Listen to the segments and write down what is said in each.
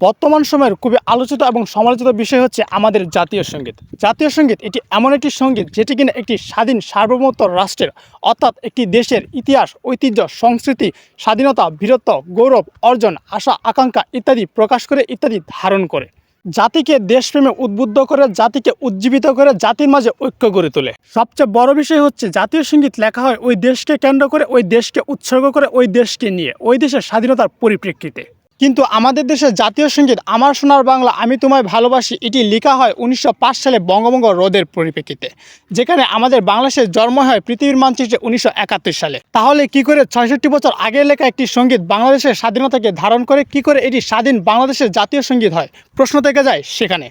বর্তমান সময়ের খুবই আলোচিত এবং সমালোচিত বিষয় হচ্ছে আমাদের জাতীয় সঙ্গীত। জাতীয় সঙ্গীত এটি এমন একটি সঙ্গীত যেটি কিনা একটি স্বাধীন সার্বভৌমত্ব রাষ্ট্রের অর্থাৎ একটি দেশের ইতিহাস, ঐতিহ্য, সংস্কৃতি, স্বাধীনতা, বীরত্ব, গৌরব, অর্জন, আশা, আকাঙ্ক্ষা ইত্যাদি প্রকাশ করে, ইত্যাদি ধারণ করে, জাতিকে দেশপ্রেমে উদ্বুদ্ধ করে, জাতিকে উজ্জীবিত করে, জাতির মাঝে ঐক্য গড়ে তোলে। সবচেয়ে বড় বিষয় হচ্ছে জাতীয় সঙ্গীত লেখা হয় ওই দেশকে কেন্দ্র করে, ওই দেশকে উৎসর্গ করে, ওই দেশকে নিয়ে, ওই দেশের স্বাধীনতার পরিপ্রেক্ষিতে। কিন্তু আমাদের দেশের জাতীয় সঙ্গীত আমার সোনার বাংলা আমি তোমায় ভালোবাসি এটি লেখা হয় 1905 সালে বঙ্গভঙ্গ রোধের পরিপ্রেক্ষিতে, যেখানে আমাদের বাংলাদেশের জন্ম হয় পৃথিবীর মানচিত্রে 1971 সালে। তাহলে কি করে 66 বছর আগে লেখা একটি সঙ্গীত বাংলাদেশের স্বাধীনতাকে ধারণ করে, কি করে এটি স্বাধীন বাংলাদেশের জাতীয় সঙ্গীত হয়? প্রশ্ন থেকে যায় সেখানে।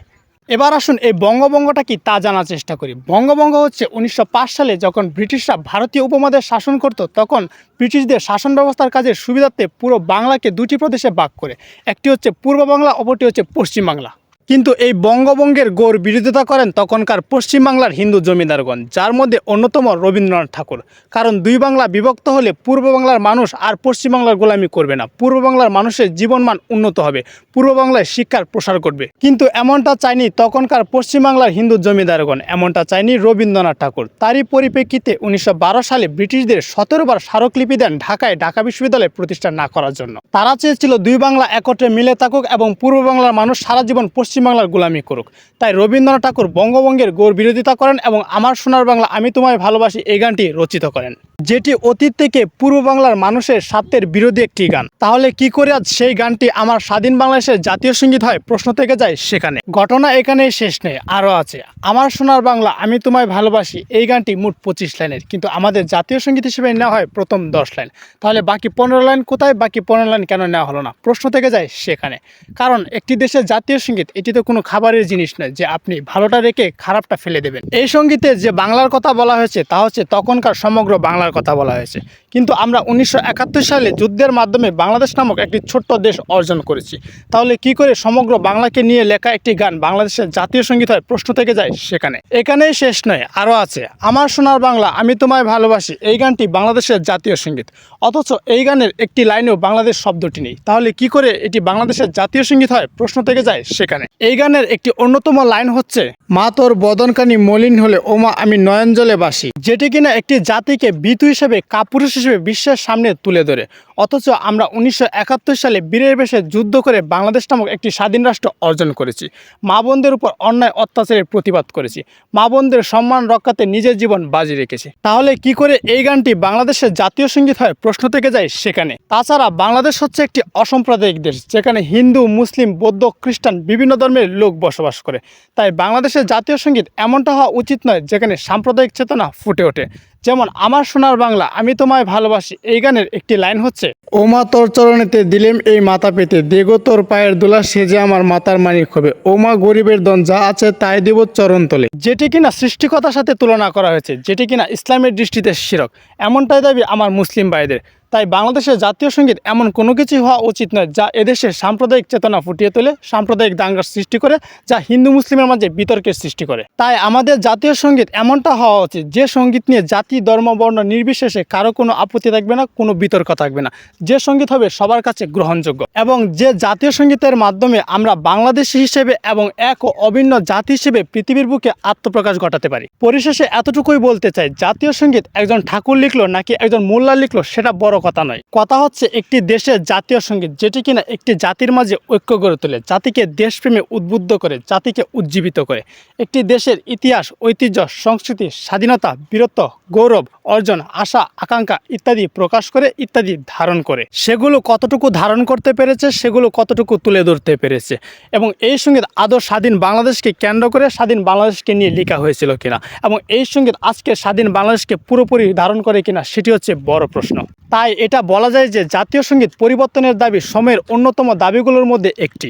এবার আসুন এই বঙ্গভঙ্গটা কি তা জানার চেষ্টা করি। বঙ্গভঙ্গ হচ্ছে 1905 সালে যখন ব্রিটিশরা ভারতীয় উপমহাদেশ শাসন করত, তখন ব্রিটিশদের শাসন ব্যবস্থার কাজের সুবিধার্থে পুরো বাংলাকে দুটি প্রদেশে ভাগ করে, একটি হচ্ছে পূর্ব বাংলা, অপরটি হচ্ছে পশ্চিম বাংলা। কিন্তু এই বঙ্গভঙ্গের ঘোর বিরোধিতা করেন তখনকার পশ্চিমবাংলার হিন্দু জমিদারগণ, যার মধ্যে অন্যতম রবীন্দ্রনাথ ঠাকুর। কারণ দুই বাংলা বিভক্ত হলে পূর্ব বাংলার মানুষ আর পশ্চিমবাংলার গোলামি করবে না, পূর্ব বাংলার মানুষের জীবনমান উন্নত হবে, পূর্ব বাংলায় শিক্ষার প্রসার করবে। কিন্তু এমনটা চায়নি তখনকার পশ্চিমবাংলার হিন্দু জমিদারগণ, এমনটা চায়নি রবীন্দ্রনাথ ঠাকুর। তারই পরিপ্রেক্ষিতে 1912 সালে ব্রিটিশদের 17 বার স্মারকলিপি দেন ঢাকায় ঢাকা বিশ্ববিদ্যালয় প্রতিষ্ঠা না করার জন্য। তারা চেয়েছিল দুই বাংলা একত্রে মিলে থাকুক এবং পূর্ব বাংলার মানুষ সারা জীবন পশ্চিমবাংলার গোলামি করুক। তাই রবীন্দ্রনাথ ঠাকুর বঙ্গভঙ্গের ঘোর বিরোধিতা করেন এবং আমার সোনার বাংলা আমি তোমায় ভালোবাসি এই গানটি রচিত করেন, যেটি অতীত থেকে পূর্ব বাংলার মানুষের স্বার্থের বিরোধী একটি গান। তাহলে কি করে আজ সেই গানটি আমার স্বাধীন বাংলাদেশের জাতীয় সঙ্গীত হয়? প্রশ্ন থেকে যায় সেখানে। ঘটনা এখানেই শেষ নেই, আরও আছে। আমার সোনার বাংলা আমি তোমায় ভালোবাসি এই গানটি মোট 25 লাইনের, কিন্তু আমাদের জাতীয় সঙ্গীত হিসেবে নেওয়া হয় প্রথম 10 লাইন। তাহলে বাকি 15 লাইন কোথায়? বাকি 15 লাইন কেন নেওয়া হলো না? প্রশ্ন থেকে যায় সেখানে। কারণ একটি দেশের জাতীয় সঙ্গীত এটি তো কোনো খাবারের জিনিস নয় যে আপনি ভালোটা রেখে খারাপটা ফেলে দেবেন। এই সঙ্গীতে যে বাংলার কথা বলা হয়েছে তা হচ্ছে তখনকার সমগ্র বাংলার কথা বলা হয়েছে। কিন্তু আমরা 1971 সালে যুদ্ধের মাধ্যমে বাংলাদেশ নামক একটি ছোট্ট দেশ অর্জন করেছি। তাহলে কি করে সমগ্র বাংলাকে নিয়ে লেখা একটি গান বাংলাদেশের জাতীয় সঙ্গীত হয়? প্রশ্ন থেকে যায় সেখানে। এখানেই শেষ নয়, আরও আছে। আমার সোনার বাংলা আমি তোমায় ভালোবাসি এই গানটি বাংলাদেশের জাতীয় সঙ্গীত, অথচ এই গানের একটি লাইনেও বাংলাদেশ শব্দটি নেই। তাহলে কি করে এটি বাংলাদেশের জাতীয় সঙ্গীত হয়? প্রশ্ন থেকে যায় সেখানে। এই গানের একটি অন্যতম লাইন হচ্ছে মা তোর বদনকানি মলিন হলে ও মা আমি নয়ন জলে বাসি, যেটি কিনা একটি জাতিকে বিতু হিসেবে কাপুরুষ হিসেবে বিশ্বের সামনে তুলে ধরে। অথচ আমরা 1971 সালে বীরের বেশে যুদ্ধ করে বাংলাদেশ নামক একটি স্বাধীন রাষ্ট্র অর্জন করেছি, মা বোনদের উপর অন্যায় অত্যাচারের প্রতিবাদ করেছি, মা বোনদের সম্মান রক্ষাতে নিজের জীবন বাজি রেখেছি। তাহলে কি করে এই গানটি বাংলাদেশের জাতীয় সঙ্গীত হয়? প্রশ্ন থেকে যায় সেখানে। তাছাড়া বাংলাদেশ হচ্ছে একটি অসাম্প্রদায়িক দেশ, যেখানে হিন্দু, মুসলিম, বৌদ্ধ, খ্রিস্টান বিভিন্ন ধর্মের লোক বসবাস করে। তাই বাংলাদেশের জাতীয় সঙ্গীত এমনটা হওয়া উচিত নয় যেখানে সাম্প্রদায়িক চেতনা ফুটে ওঠে। যেমন আমার সোনার বাংলা আমি তোমায় ভালোবাসি এই গানের একটি লাইন হচ্ছে ও মা তোর চরণেতে দিলেম এই মাথা পেতে, দেগো তোর পায়ের দোলা সেজে আমার মাতার মানিক হবে, ও মা গরিবের ধন যা আছে তাই দেব চরণ তলে, যেটি কিনা সৃষ্টিকতার সাথে তুলনা করা হয়েছে, যেটি কিনা ইসলামের দৃষ্টিতে শিরক। এমনটাই দাবি আমার মুসলিম ভাইদের। তাই বাংলাদেশের জাতীয় সঙ্গীত এমন কোনো কিছুই হওয়া উচিত নয় যা এদেশে সাম্প্রদায়িক চেতনা ফুটিয়ে তোলে, সাম্প্রদায়িক দাঙ্গার সৃষ্টি করে, যা হিন্দু মুসলিমের মাঝে বিতর্কের সৃষ্টি করে। তাই আমাদের জাতীয় সঙ্গীত এমনটা হওয়া উচিত যে সঙ্গীত নিয়ে জাতি, ধর্ম, বর্ণ নির্বিশেষে কারো কোনো আপত্তি থাকবে না, কোনো বিতর্ক থাকবে না, যে সঙ্গীত হবে সবার কাছে গ্রহণযোগ্য, এবং যে জাতীয় সঙ্গীতের মাধ্যমে আমরা বাংলাদেশী হিসেবে এবং এক ও অভিন্ন জাতি হিসেবে পৃথিবীর বুকে আত্মপ্রকাশ ঘটাতে পারি। পরিশেষে এতটুকুই বলতে চাই, জাতীয় সঙ্গীত একজন ঠাকুর লিখলো নাকি একজন মোল্লা লিখলো সেটা বড় কথা নয়। কথা হচ্ছে একটি দেশের জাতীয় সঙ্গীত যেটি কিনা একটি জাতির মাঝে ঐক্য গড়ে তোলে, জাতিকে দেশপ্রেমে উদ্বুদ্ধ করে, জাতিকে উজ্জীবিত করে, একটি দেশের ইতিহাস, ঐতিহ্য, সংস্কৃতি, স্বাধীনতা, বীরত্ব, গৌরব, অর্জন, আশা, আকাঙ্ক্ষা ইত্যাদি প্রকাশ করে, ইত্যাদি ধারণ করে। সেগুলো কতটুকু ধারণ করতে পেরেছে, সেগুলো কতটুকু তুলে ধরতে পেরেছে, এবং এই সঙ্গীত আদৌ স্বাধীন বাংলাদেশকে কেন্দ্র করে স্বাধীন বাংলাদেশকে নিয়ে লেখা হয়েছিল কিনা, এবং এই সঙ্গীত আজকে স্বাধীন বাংলাদেশকে পুরোপুরি ধারণ করে কিনা সেটি হচ্ছে বড় প্রশ্ন। তাই এটা বলা যায় যে জাতীয় সঙ্গীত পরিবর্তনের দাবি সময়ের অন্যতম দাবিগুলোর মধ্যে একটি।